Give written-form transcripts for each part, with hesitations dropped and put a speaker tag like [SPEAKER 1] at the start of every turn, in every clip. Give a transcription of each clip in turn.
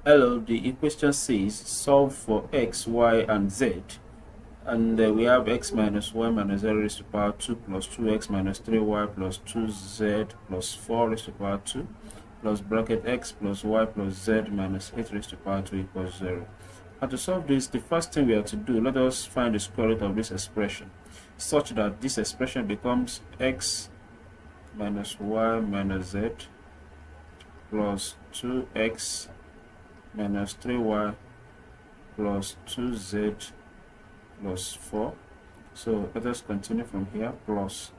[SPEAKER 1] Hello, the equation says solve for x, y, and z. And we have x minus y minus 0 raised to the power 2 plus 2x minus 3y plus 2z plus 4 raised to the power 2 plus bracket x plus y plus z minus 8 raised to the power 2 equals 0. And to solve this, the first thing we have to do, let us find the square root of this expression such that this expression becomes x minus y minus z plus 2x minus 3y plus 2z plus 4. So let us continue from here. Plus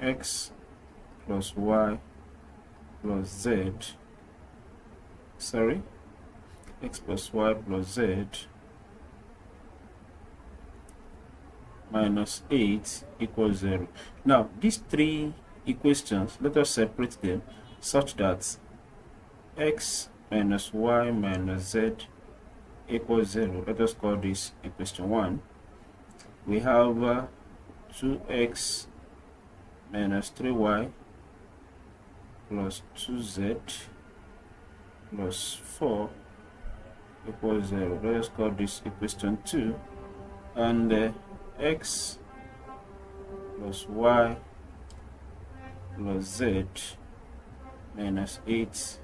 [SPEAKER 1] x plus y plus z, x plus y plus z minus 8 equals 0. Now these three equations, let us separate them such that x minus y minus z equals 0. Let us call this equation 1. We have 2x minus 3y plus 2z plus 4 equals 0. Let us call this equation 2. And x plus y plus z minus 8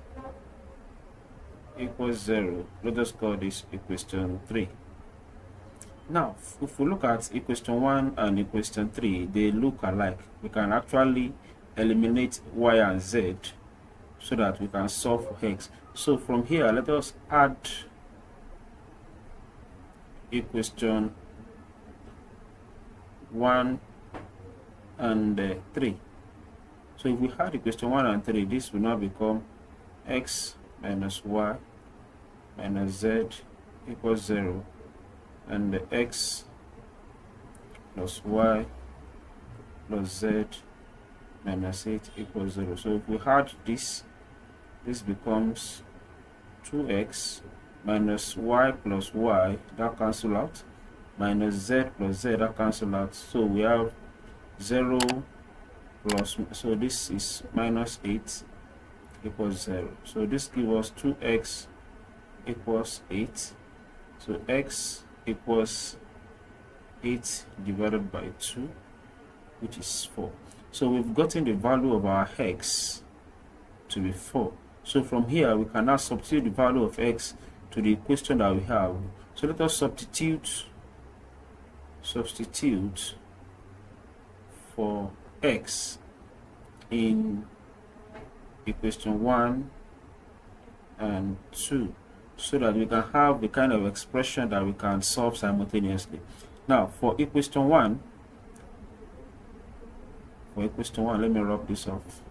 [SPEAKER 1] equals 0. Let us call this equation 3. Now, if we look at equation 1 and equation 3, they look alike. We can actually eliminate y and z so that we can solve for x. So from here, let us add equation 1 and 3. So if we add equation 1 and 3, this will now become x minus y minus z equals 0, and x plus y plus z minus 8 equals 0. So if we add this becomes 2x minus y plus y, that cancel out, minus z plus z, that cancel out. So we have 0 plus, so this is minus 8 equals 0. So this gives us 2x equals 8. So x equals 8 divided by 2, which is 4. So we've gotten the value of our x to be 4. So from here we can now substitute the value of x to the equation that we have. So let us substitute for x in equation 1 and 2 so that we can have the kind of expression that we can solve simultaneously. Now for equation 1, let me rub this off.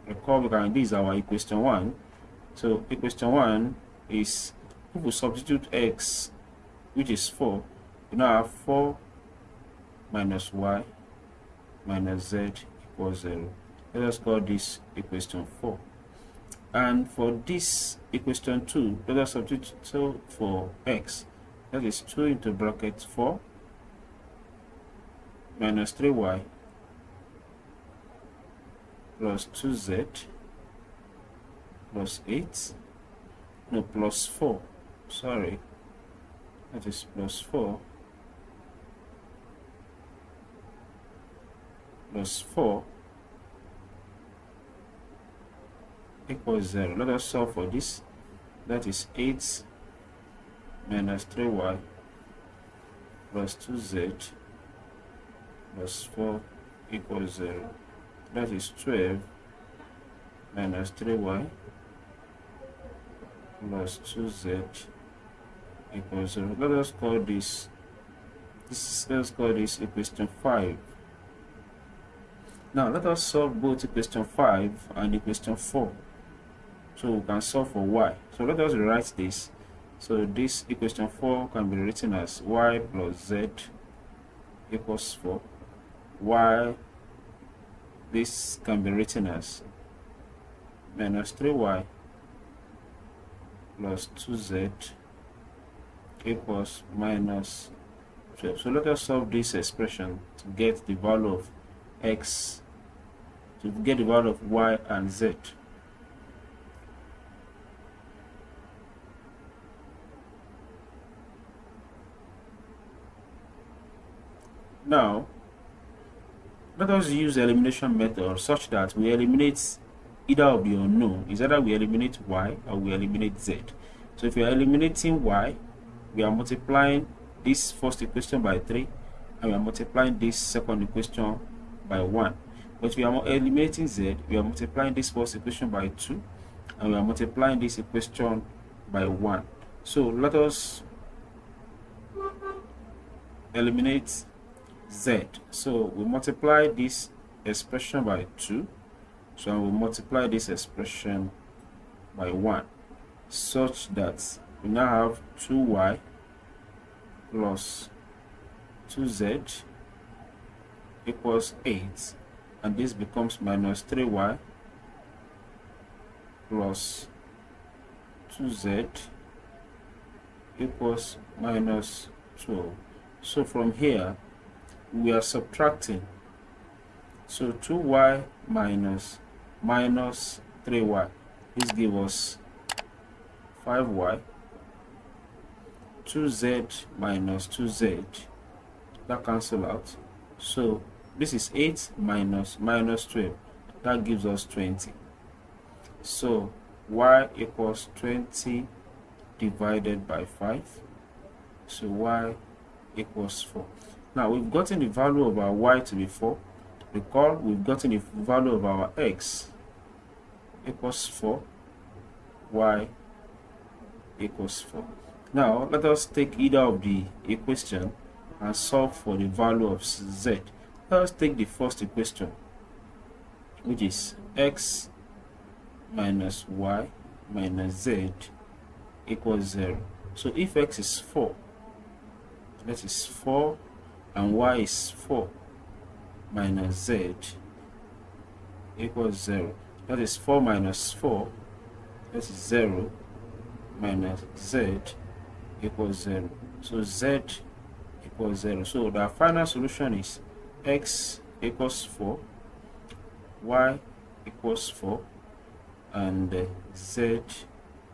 [SPEAKER 1] Recall this is our equation 1. So equation 1 is, if we substitute x, which is 4, we now have 4 minus y minus z equals 0. Let us call this equation 4. And for this equation 2, let us substitute for x. That is 2 into bracket 4 minus 3y plus 2z plus 8, no, plus 4, sorry, that is plus 4 plus 4 equals 0. Let us solve for this. That is 8 minus 3y plus 2z plus 4 equals 0. That is 12 minus 3y plus 2z equals 0. Let us call this equation 5. Now let us solve both equation 5 and equation 4 so we can solve for y. So let us rewrite this. So this equation 4 can be written as y plus z equals 4, y, this can be written as minus 3y plus 2z equals minus 12. So let us solve this expression to get the value of x, to get the value of y and z. Now, let us use the elimination method such that we eliminate either of the unknown. Is either we eliminate y or we eliminate z. So if we are eliminating y, we are multiplying this first equation by 3 and we are multiplying this second equation by 1. But if we are eliminating z, we are multiplying this first equation by 2 and we are multiplying this equation by 1. So let us eliminate z. So we multiply this expression by 2, so we multiply this expression by 1, such that we now have 2y plus 2z equals 8, and this becomes minus 3y plus 2z equals minus 12. So from here we are subtracting, so 2y minus 3y, this gives us 5y, 2z minus 2z, that cancel out, so this is 8 minus 12, that gives us 20. So y equals 20 divided by 5, so y equals 4. Now we've gotten the value of our y to be 4. Recall, we've gotten the value of our x equals 4, y equals 4. Now let us take either of the equation and solve for the value of z. Let us take the first equation, which is x minus y minus z equals 0. So if x is 4, that is 4, and y is 4 minus z equals 0. That is 4 minus 4, that is 0, minus z equals 0. So z equals 0. So the final solution is x equals 4, y equals 4, and z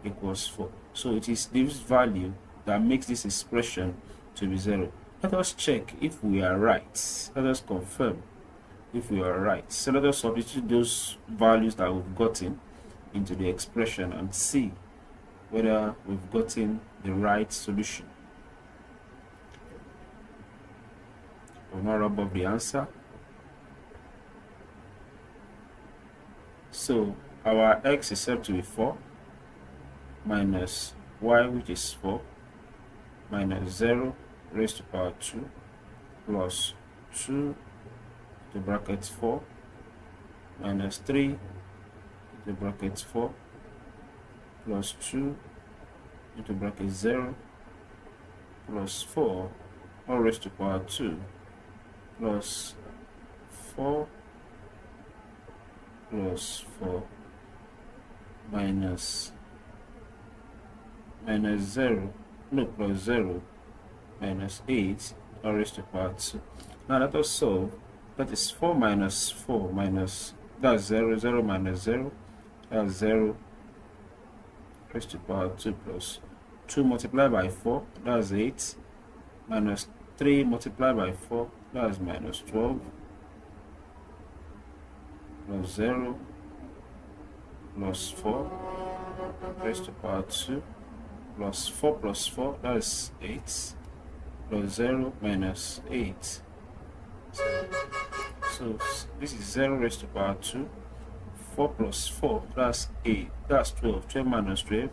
[SPEAKER 1] equals 4. So it is this value that makes this expression to be 0. Let us check if we are right. Let us confirm if we are right. So let us substitute those values that we've gotten into the expression and see whether we've gotten the right solution. We'll now rub off the answer. So our x is said to be 4 minus y, which is 4, minus 0 raised to power 2 plus 2 to bracket 4 minus 3 to bracket 4 plus 2 into bracket 0 plus 4 all raised to power 2 plus 4 plus 4 minus 0, no, plus 0 minus 8 all raised to power 2. Now let us solve. That is 4 minus 4 minus, that's 0, 0 minus 0, that's 0 raised to power 2 plus 2 multiplied by 4, that's 8, minus 3 multiplied by 4, that's minus 12, plus 0 plus 4 raised to power 2 plus 4 plus 4, that's 8, plus 0 minus 8. So this is 0 raised to power 2, 4 plus 4, that's 8, that's 12, 12 minus 12,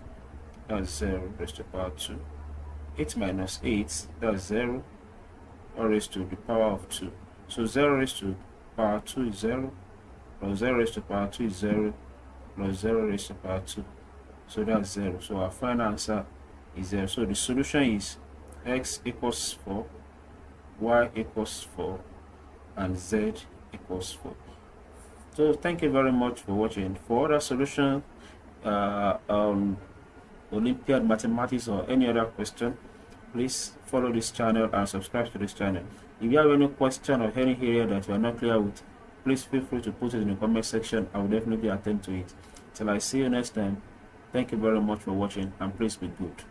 [SPEAKER 1] that's 0 raised to power 2, 8 minus 8, that's 0, all raised to the power of 2. So 0 raised to power 2 is 0, plus 0 raised to power 2 is 0, plus 0 raised to power 2. So that's 0. So our final answer is 0. So the solution is x equals 4, y equals 4, and z equals 4. So thank you very much for watching. For other solution on Olympiad mathematics or any other question, please follow this channel and subscribe to this channel. If you have any question or any area that you are not clear with, please feel free to put it in the comment section. I will definitely attend to it. Till I see you next time, thank you very much for watching, and please be good.